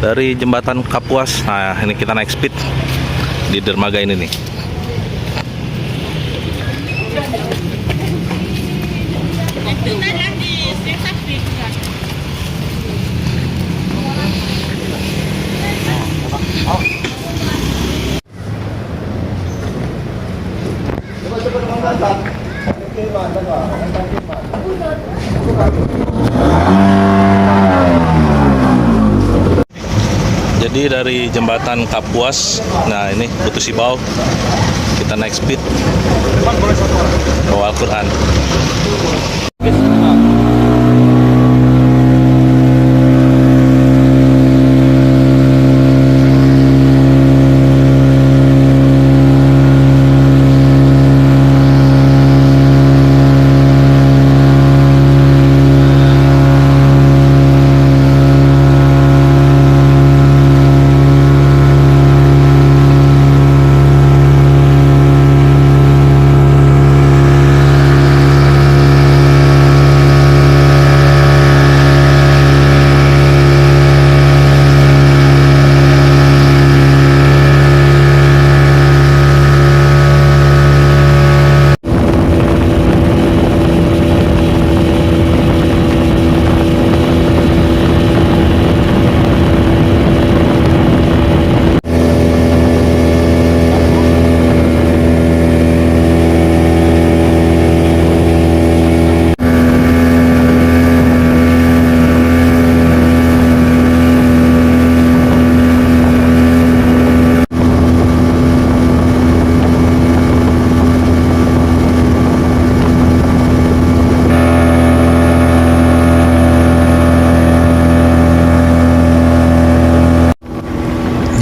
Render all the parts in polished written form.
dari jembatan Kapuas. Nah, ini kita naik speed di dermaga ini nih. Jadi dari jembatan Kapuas, nah ini Butuh Sibau, kita naik speed bawa Al-Quran.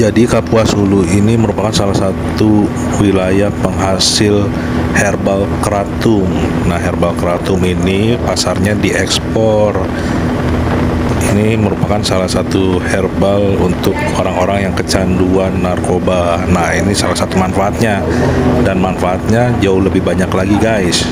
Jadi Kapuas Hulu ini merupakan salah satu wilayah penghasil herbal keratum. Nah, herbal keratum ini pasarnya diekspor. Ini merupakan salah satu herbal untuk orang-orang yang kecanduan narkoba. Nah, ini salah satu manfaatnya, dan manfaatnya jauh lebih banyak lagi, guys.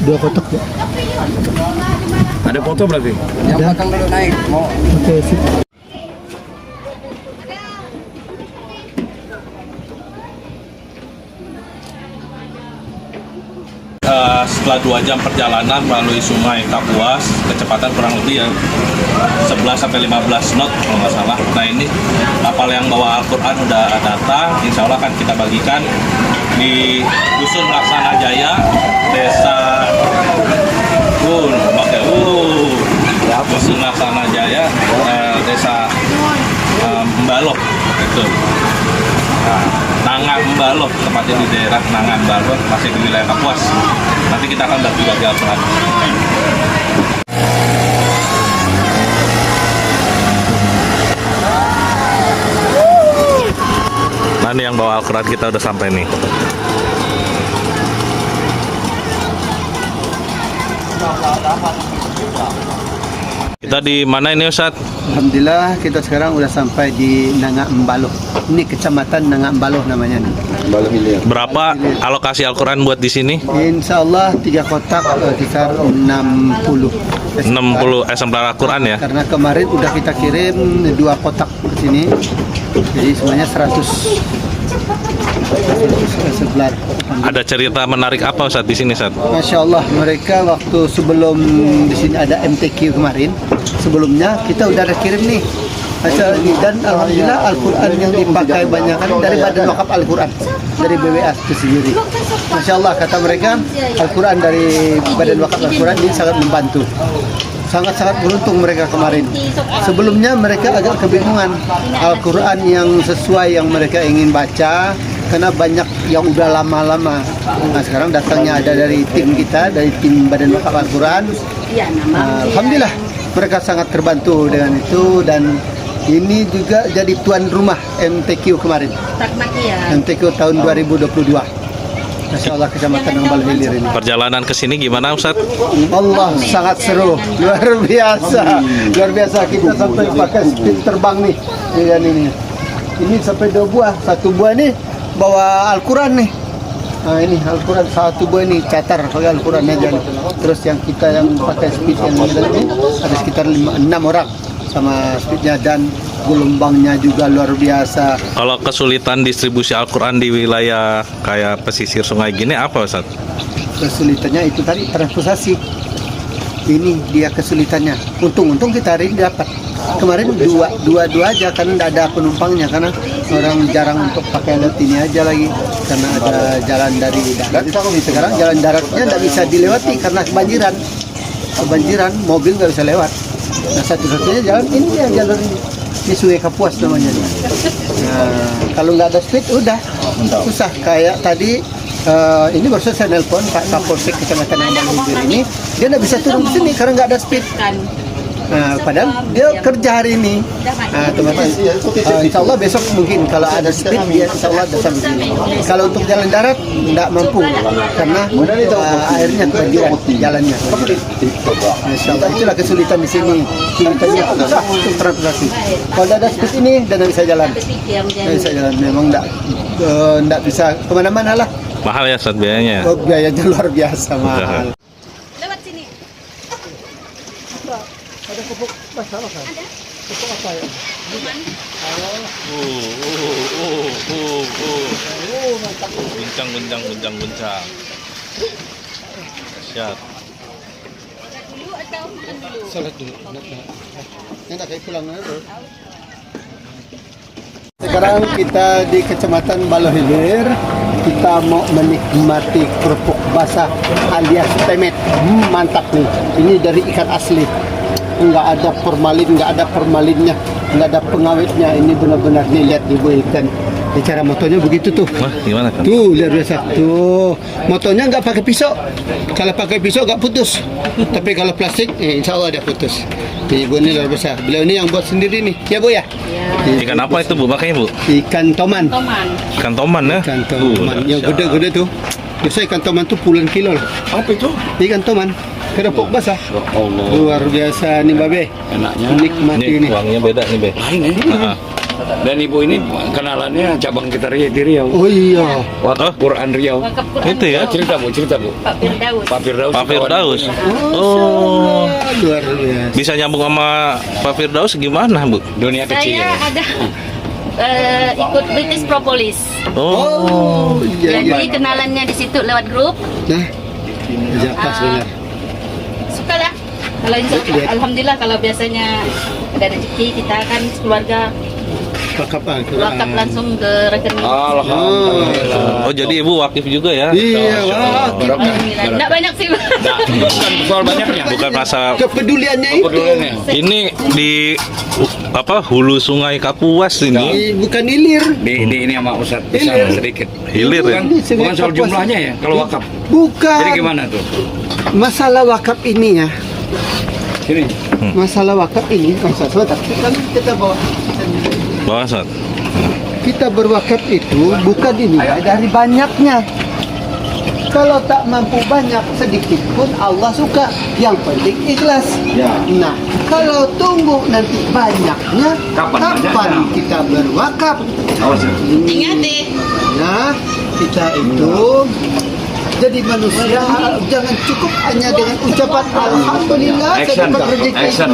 Dua kotak ya. Ada foto berarti? Yang belakang dulu naik. Mau. Oke, sip. Setelah 2 jam perjalanan melalui sungai Kapuas, kecepatan kurang lebih ya 11-15 knot kalau nggak salah. Nah, ini kapal yang bawa Al-Quran udah datang, insya Allah akan kita bagikan di Dusun Laksana Jaya, Desa Dusun Laksana Jaya, Desa Mbalok itu. Nah, Nangan Mbalok, tepatnya di daerah Nangan Mbalok, masih di wilayah Kapuas. Nanti kita akan bagi-bagi Al-Quran. Nah, ini yang bawa Al-Quran kita udah sampai nih. Kita di mana ini, Ustadz? Alhamdulillah kita sekarang udah sampai di Nanga Embaloh. Ini kecamatan Nanga Embaloh namanya nih. Berapa alokasi Al-Quran buat di sini? Insya Allah 3 kotak sekitar 60 eksemplar Al-Quran ya? Karena kemarin udah kita kirim 2 kotak ke sini. Jadi semuanya 100 eksemplar. Ada cerita menarik apa Ustadz di sini, Ustadz? Masya Allah, mereka waktu sebelum di sini ada MTQ kemarin, sebelumnya kita udah ada kirim nih. Dan alhamdulillah Al-Quran yang dipakai banyak kan dari Badan Wakaf Al-Quran, dari BWA itu sendiri. Masya Allah, kata mereka Al-Quran dari Badan Wakaf Al-Quran ini sangat membantu. Sangat-sangat beruntung mereka kemarin. Sebelumnya mereka agak kebingungan Al-Quran yang sesuai yang mereka ingin baca karena banyak yang udah lama-lama. Nah sekarang datangnya ada dari tim kita, dari tim Badan Wakaf Al-Quran. Alhamdulillah mereka sangat terbantu dengan itu, dan ini juga jadi tuan rumah MTQ kemarin. MTQ tahun 2022. Masya Allah, Kecamatan Ambal Hilir ini. Perjalanan ke sini gimana Ustaz? Allah, sangat seru, luar biasa, luar biasa. Kita sampai pakai speed terbang nih, dengan ini. Ini sampai 2 buah, 1 buah nih bawa Al-Quran nih. Nah ini Al-Quran 1 buah ini catar pakai Al-Quran aja nih. Terus yang kita yang pakai speed yang ini ada sekitar 6 orang sama speednya, dan gelombangnya juga luar biasa. Kalau kesulitan distribusi Al-Quran di wilayah kayak pesisir sungai gini apa Ustaz? Kesulitannya itu tadi transportasi. Ini dia kesulitannya. Untung kita hari ini dapat. Kemarin dua aja karena tidak ada penumpangnya, karena orang jarang untuk pakai laut ini aja lagi karena ada jalan dari darat. Sekarang jalan daratnya tidak bisa dilewati karena kebanjiran, mobil nggak bisa lewat. Nah satu-satunya jalan ini ya, jalur ini Sungai Kapuas namanya. Nah kalau nggak ada speed udah susah. Kayak tadi ini baru saya nelpon Pak Kapolsek Kecamatan Ambal Hilir ini, dia nggak bisa turun ke sini karena nggak ada speed. Nah, padahal dia kerja hari ini. Nah, teman-teman, insya Allah besok mungkin kalau ada speed dia insya Allah datang sini. Kalau untuk jalan darat tidak mampu karena airnya kebanjiran jalannya. Insya Allah itulah kesulitan di sini. Kesulitannya susah untuk transportasi. Kalau ada speed ini dan bisa jalan. Nggak bisa jalan. Memang tidak bisa kemana-mana lah. Mahal ya Ustaz biayanya? Oh, biayanya luar biasa mahal. Lewat sini. Ada pupuk basah kan? Ada. Pupuk apa ya? Mantap. Guncang. Siap. Dulu atau makan dulu? Salat dulu. Enak kayak pulang dulu. Sekarang kita di Kecamatan Balohilir. Kita mau menikmati kerupuk basah alias temet. Mantap nih. Ini dari ikan asli. Nggak ada formalin, nggak ada formalinnya, nggak ada pengawetnya. Ini benar-benar nih, lihat ibu ikan. Ini cara motonya begitu tuh. Wah, gimana kan? Tuh lihat biasa tuh. Motonya nggak pakai pisau. Kalau pakai pisau nggak putus. Tapi kalau plastik, insya Allah dia putus. Ibu ini luar biasa. Beliau ini yang buat sendiri nih, ya Bu ya? Ikan apa itu Bu? Makanya Bu? Ikan toman. Ikan toman ya? Ikan toman. Yang gede-gede tuh. Biasa ikan toman tuh puluhan kilo loh. Apa itu? Ikan toman. Kerupuk basah. Allah. Luar biasa nih Babe. Enaknya. Nikmati ini. Uangnya beda nih Be. Lain ya. Dan ibu ini kenalannya cabang kita di Riau. Oh iya. Wakaf Quran Riau. Itu ya? Cerita Bu. Pak Firdaus. Pak Firdaus. Oh, luar biasa. Bisa nyambung sama Pak Firdaus gimana Bu? Dunia kecil. Saya ada ikut British Propolis. Oh. Iya, Jadi iya. kenalannya di situ lewat grup. Nah, ya pas benar. Suka lah. Kalau alhamdulillah kalau biasanya ada rezeki kita kan keluarga Wakaf wakaf langsung ke rekening. Alhamdulillah. Oh, jadi Ibu wakif juga ya? Iya, wah. Alhamdulillah. Enggak banyak sih. Bukan soal banyaknya. Bukan masa Kepeduliannya itu. Kepeduliannya. ini di hulu Sungai Kapuas ini. Bukan hilir. Di ini sama Ustadz bisa Hilir. sedikit. Hilir ya? Bukan soal jumlahnya ya kalau wakaf. Bukan. Jadi gimana tuh? Masalah wakaf ini ya. Sini. Masalah wakaf ini, sebentar. Kita bawa. Bawa Ustaz. Kita berwakaf itu bukan dinilai dari banyaknya. Kalau tak mampu banyak sedikit pun Allah suka. Yang penting ikhlas. Ya. Nah, kalau tunggu nanti banyaknya, Kapan banyaknya? kita berwakaf? Ingat deh. Nah, kita itu jadi manusia jangan cukup hanya dengan ucapan alhamdulillah saya Action, dapat rezeki. action.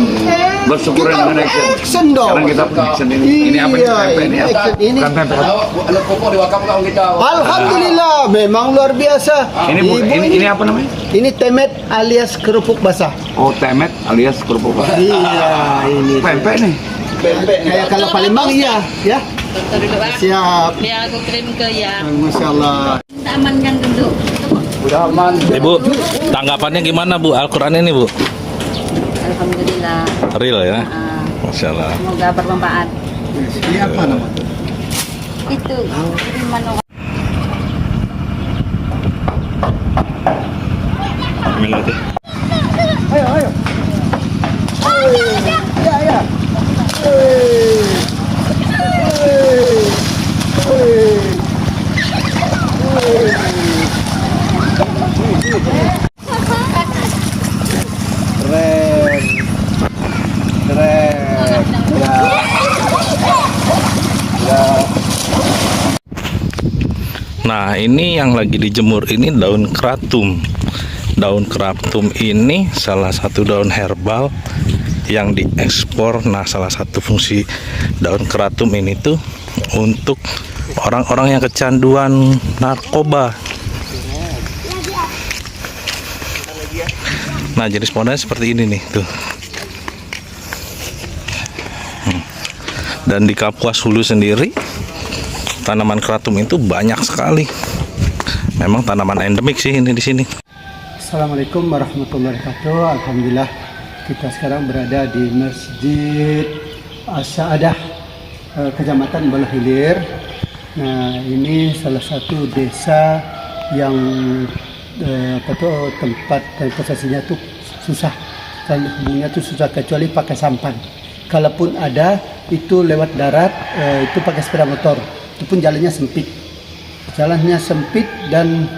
Bersyukur Kita dengan action. action dong. Sekarang kita punya action ini. Ini apa ini? Iya, Tempe ini ya? action ini. Bukan tempe. Ada pokok diwakafkan kita. Alhamdulillah, memang luar biasa. Ini Ibu apa namanya? Ini temet alias kerupuk basah. Oh, temet alias kerupuk basah. Iya, ini. Tempe nih. Kayak kalau Palembang iya, ya. Dokter dulu Pak. Siap. Biar aku kirim ke ya. Masya Allah. Kita amankan dulu. Udah aman. Ibu, tanggapannya gimana Bu? Al-Quran ini Bu? Alhamdulillah. Real ya? Ah, Masya Allah. semoga bermanfaat. Ini apa namanya? Itu gimana? Minute. Ayo, ayo. Ya, ya. Keren. Keren. Ya. Ya. Nah, ini yang lagi dijemur ini daun kratum. Daun kratum ini salah satu daun herbal yang diekspor. Nah, salah satu fungsi daun kratum ini tuh untuk orang-orang yang kecanduan narkoba. Nah, jenis pohonnya seperti ini nih tuh. Dan di Kapuas Hulu sendiri tanaman kratum itu banyak sekali. Memang tanaman endemik sih ini di sini. Assalamualaikum warahmatullahi wabarakatuh. Alhamdulillah kita sekarang berada di Masjid As-Sa'adah, Kecamatan Balo Hilir. Nah, ini salah satu desa yang tempat transportasinya tuh susah, dan hubungnya tuh susah kecuali pakai sampan. Kalaupun ada itu lewat darat, itu pakai sepeda motor. Itu pun jalannya sempit dan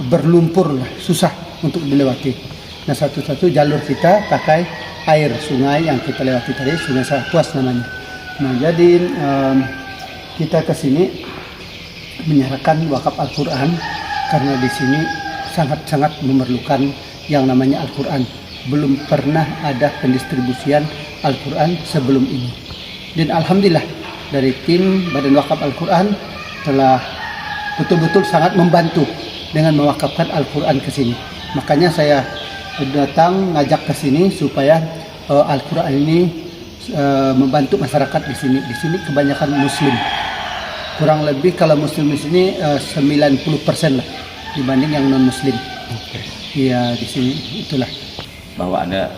berlumpur lah, susah untuk dilewati. Nah, satu-satu jalur kita pakai air sungai yang kita lewati tadi, Sungai Kapuas namanya. Nah, jadi kita ke sini menyerahkan wakaf Al-Quran karena di sini sangat-sangat memerlukan yang namanya Al-Quran. Belum pernah ada pendistribusian Al-Quran sebelum ini. Dan alhamdulillah dari tim Badan Wakaf Al-Quran telah betul-betul sangat membantu dengan mewakafkan Al-Quran ke sini. Makanya saya datang ngajak ke sini supaya Al-Quran ini membantu masyarakat di sini. Di sini kebanyakan Muslim. Kurang lebih kalau Muslim di sini 90% lah dibanding yang non Muslim. Iya, di sini itulah. Bahwa ada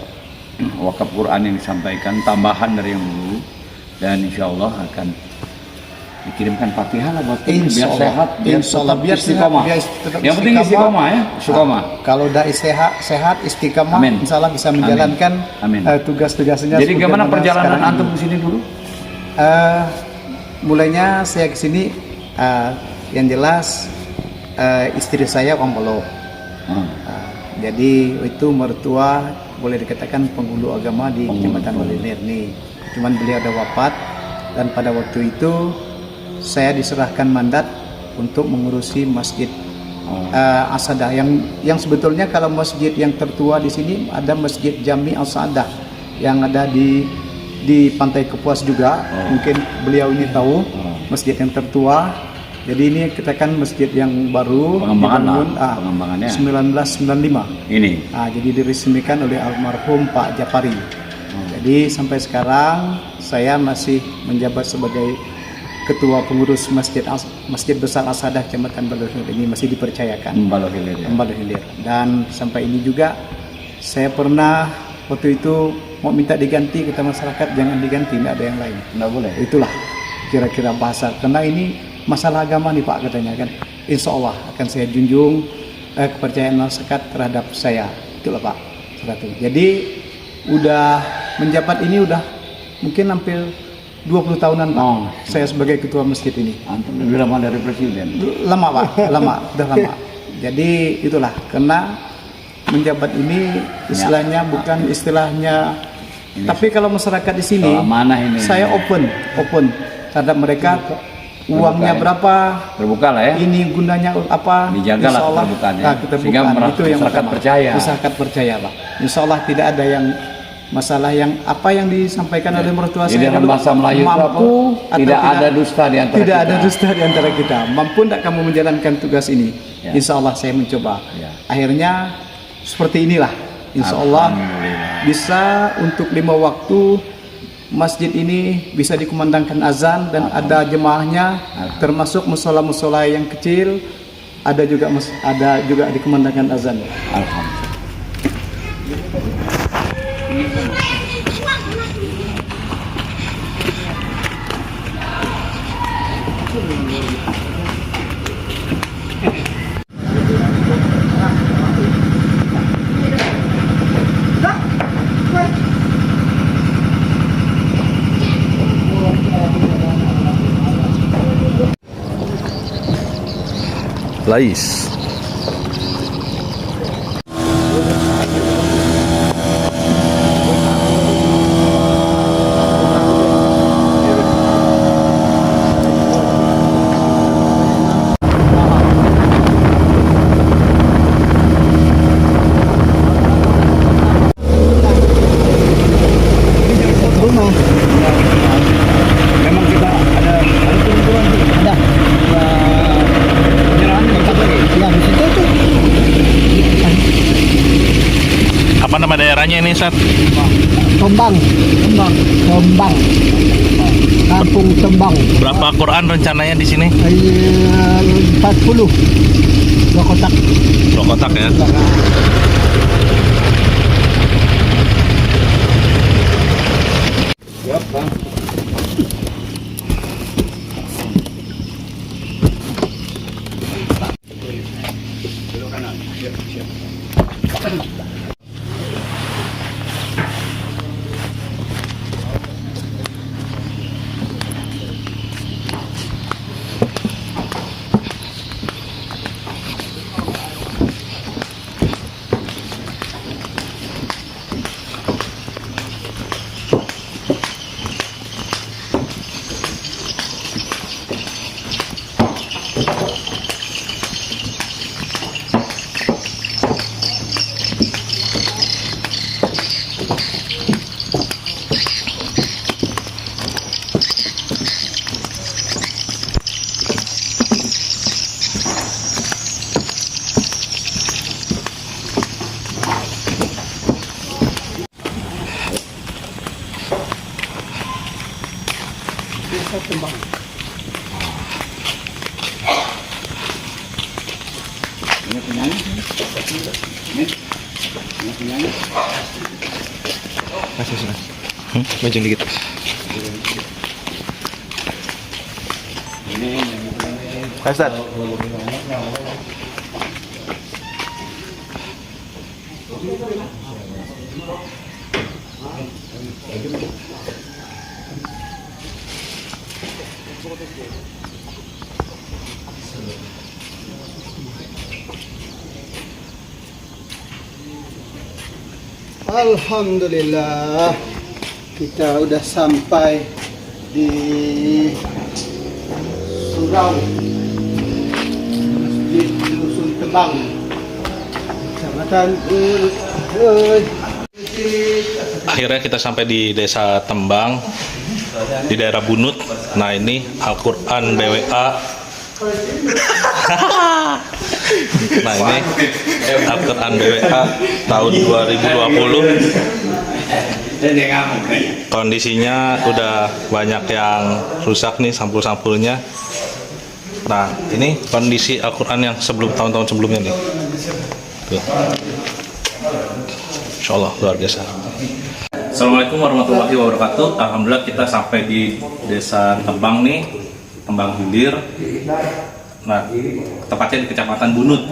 wakaf Quran yang disampaikan tambahan dari yang dulu, dan insya Allah akan dikirimkan Fatihah lah buat biar sehat, biar Insyaallah, biar istiqomah. tetap Yang penting istiqomah ya, istiqomah. Kalau dai sehat istiqamah, Amin. insyaallah bisa menjalankan Amin. tugas-tugasnya. Jadi gimana perjalanan sekarang antum ini. ke sini dulu? Mulainya saya ke sini, yang jelas istri saya orang Balo. Jadi itu mertua boleh dikatakan penghulu agama di Kecamatan Balo Hilir nih. Cuman beliau ada wafat, dan pada waktu itu saya diserahkan mandat untuk mengurusi masjid As-Sa'adah yang sebetulnya kalau masjid yang tertua di sini ada Masjid Jami As-Sa'adah yang ada di Pantai Kapuas juga. Mungkin beliau ini tahu masjid yang tertua. Jadi ini kita kan masjid yang baru pengembangannya 1995. ini. Jadi diresmikan oleh almarhum Pak Japari. Jadi sampai sekarang saya masih menjabat sebagai ketua pengurus Masjid Besar As-Sa'adah Kecamatan Balo Hilir ini, masih dipercayakan. Balo Hilir ya. Balo Hilir. Dan sampai ini juga saya pernah waktu itu mau minta diganti, kata masyarakat jangan diganti, tidak ada yang lain. Nggak boleh. Itulah kira-kira bahasa, karena ini masalah agama nih Pak katanya kan. Insya Allah akan saya junjung kepercayaan masyarakat terhadap saya. Itulah Pak. Jadi udah menjabat ini udah mungkin hampir 20 tahunan Pak. Saya sebagai ketua masjid ini. Antum lebih lama dari presiden. Lama Pak, udah lama. Jadi itulah, karena menjabat ini istilahnya bukan istilahnya ini, tapi kalau masyarakat di sini ini saya open terhadap mereka. Uangnya berapa? Terbuka lah ya. Ini gunanya apa? Dijagalah keterbukaannya. Sehingga itu yang masyarakat pertama. percaya. Masyarakat percaya Pak. Insya Allah tidak ada yang masalah yang apa yang disampaikan oleh mertua Jadi saya dalam bahasa Melayu itu mampu apa? Tidak ada dusta di antara tidak kita. ada dusta di antara kita. Mampu tidak kamu menjalankan tugas ini? Ya. Insya Allah saya mencoba. Ya. Akhirnya seperti inilah. Insya Allah bisa untuk 5 waktu masjid ini bisa dikumandangkan azan dan ada jemaahnya, termasuk musola-musola yang kecil ada juga dikumandangkan azan. Alhamdulillah. Lais. Memang kita ada turun-turun ada penyerahan tempat lagi. Ya di situ tuh. Apa nama daerahnya ini, Sat? Tombang. Kampung Tombang. Berapa Quran rencananya di sini? 40. 2 kotak. 2 kotak ya. Mancing dikit. Ustaz. Alhamdulillah, kita udah sampai di surau di Dusun Tembang, Kecamatan Akhirnya kita sampai di Desa Tembang di daerah Bunut. Nah, ini Al-Qur'an BWA. Nah, ini Al-Qur'an BWA tahun 2020. Kondisinya udah banyak yang rusak nih, sampul-sampulnya. Nah, ini kondisi Al-Qur'an yang sebelum tahun-tahun sebelumnya nih. Tuh. Insya Allah luar biasa. Assalamualaikum warahmatullahi wabarakatuh. Alhamdulillah kita sampai di Desa Tembang nih, Tembang Hilir. Nah, tepatnya di Kecamatan Bunut.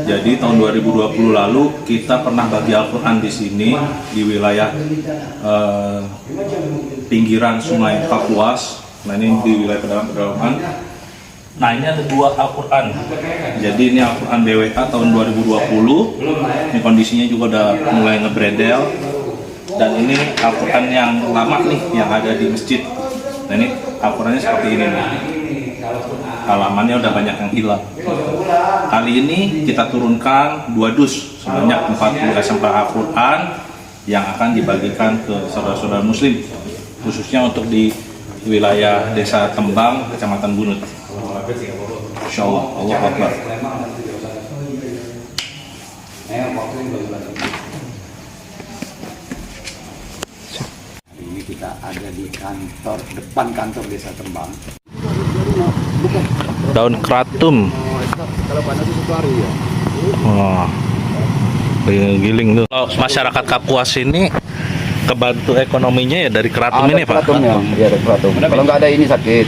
Jadi tahun 2020 lalu kita pernah bagi Al-Quran di sini di wilayah pinggiran Sungai Kapuas. Nah, ini di wilayah pedalaman. Nah, ini ada 2 Al-Quran. Jadi ini Al-Quran BWA tahun 2020. Ini kondisinya juga udah mulai ngebredel. Dan ini Al-Quran yang lama nih, yang ada di masjid. Nah, ini Al-Qurannya seperti ini nih. Halamannya udah banyak yang hilang. Kali ini kita turunkan 2 dus sebanyak 40 eksemplar Al-Quran yang akan dibagikan ke saudara-saudara muslim, khususnya untuk di wilayah Desa Tembang, Kecamatan Bunut. Insya Allah, Allah Akbar. Hari ini kita ada di kantor, depan kantor Desa Tembang. Daun kratum. Kalau panas itu 1 hari ya. Wah, giling tuh. Kalau masyarakat Kapuas ini kebantu ekonominya ya dari kratum ini, Pak? Keratumnya, ya ada keratum. Kalau nggak ada ini sakit,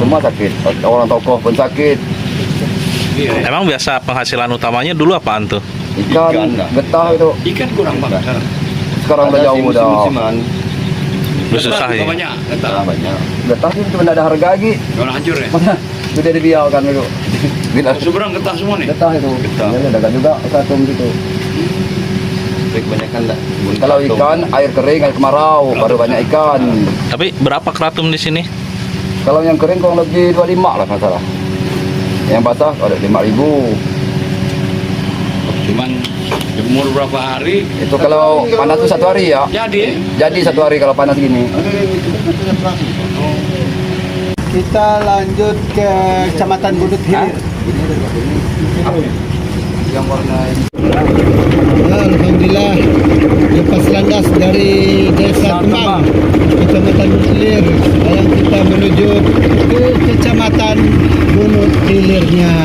semua sakit. Orang tokoh pun sakit. Emang biasa penghasilan utamanya dulu apaan tuh? Ikan, getah itu. Ikan kurang bakar. Sekarang udah jauh udah. Udah susah ya? Banyak, Banyak. Getah sih cuma ada harga lagi. Kalau hancur ya. Mana? Sudah dibiarkan dulu. Bila Seberang getah semua nih. getah itu. Getah. Ini dagang juga kratum gitu. Kebanyakan lah. Kalau ikan air kering, air kemarau baru banyak ikan. Tapi berapa kratum di sini? Kalau yang kering kurang lebih 25 lah masalah. Yang basah ada 5.000. Cuman jemur berapa hari Itu kalau panas tuh 1 hari ya. jadi. Jadi 1 hari kalau panas gini. Kita lanjut ke Kecamatan Bunut Hilir. Yang warna Alhamdulillah lepas landas dari Desa Kemang, Kecamatan Bunut Hilir. Sekarang kita menuju ke Kecamatan Bunut Hilirnya.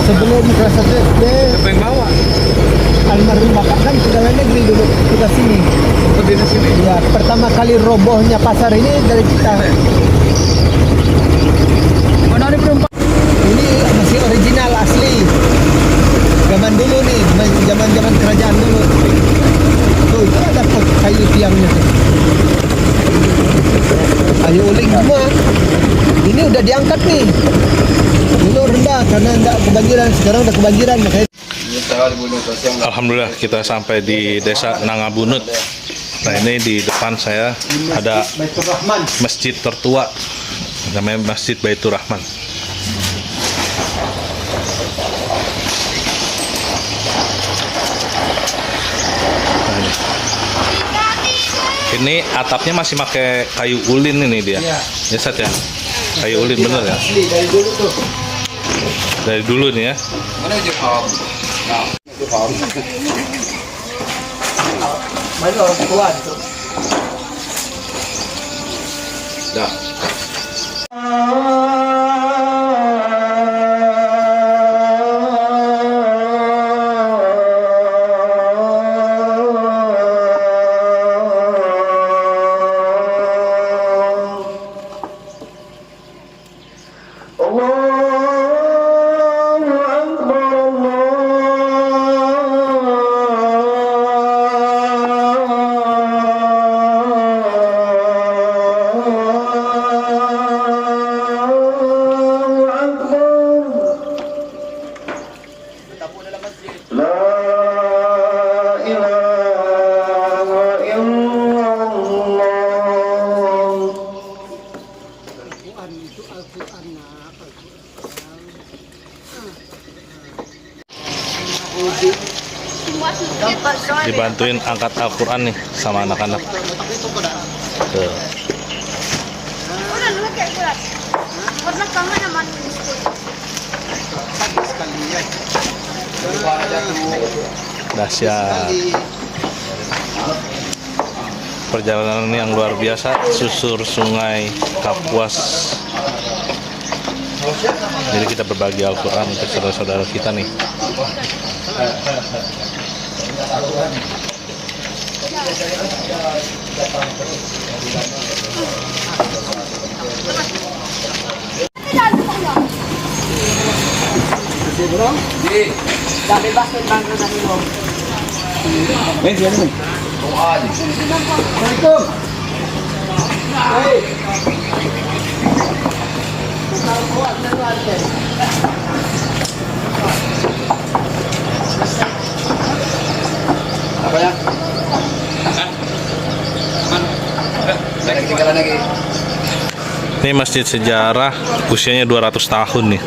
sebelum kelas 1 SD. Siapa yang bawa? Almarhum bapak kan pegawai negeri dulu kita sini. Di sini. Ya, pertama kali robohnya pasar ini dari kita. Mana ada perempuan? Ini masih original asli. Zaman dulu uling semua. Ini udah diangkat nih. Dulu rendah karena enggak kebanjiran, sekarang udah kebanjiran makanya. Alhamdulillah kita sampai di desa Nangabunut. Nah ini di depan saya ada Baitur Rahman. masjid tertua, namanya Masjid Baitur Rahman. Nah, ini atapnya masih pakai kayu ulin ini dia. Iya. Ya Sat ya. Kayu ulin bener ya. Asli dari dulu tuh. Dari dulu nih ya. Mana orang tua itu. Dah. Dibantuin angkat Al-Quran nih sama anak-anak. Tuh. Pernah kangen sama Dahsyat. Perjalanan yang luar biasa, susur sungai Kapuas. Jadi kita berbagi Al-Quran untuk saudara-saudara kita nih. Apa ya? Ketinggalan lagi. Ini masjid sejarah, usianya 200 tahun nih.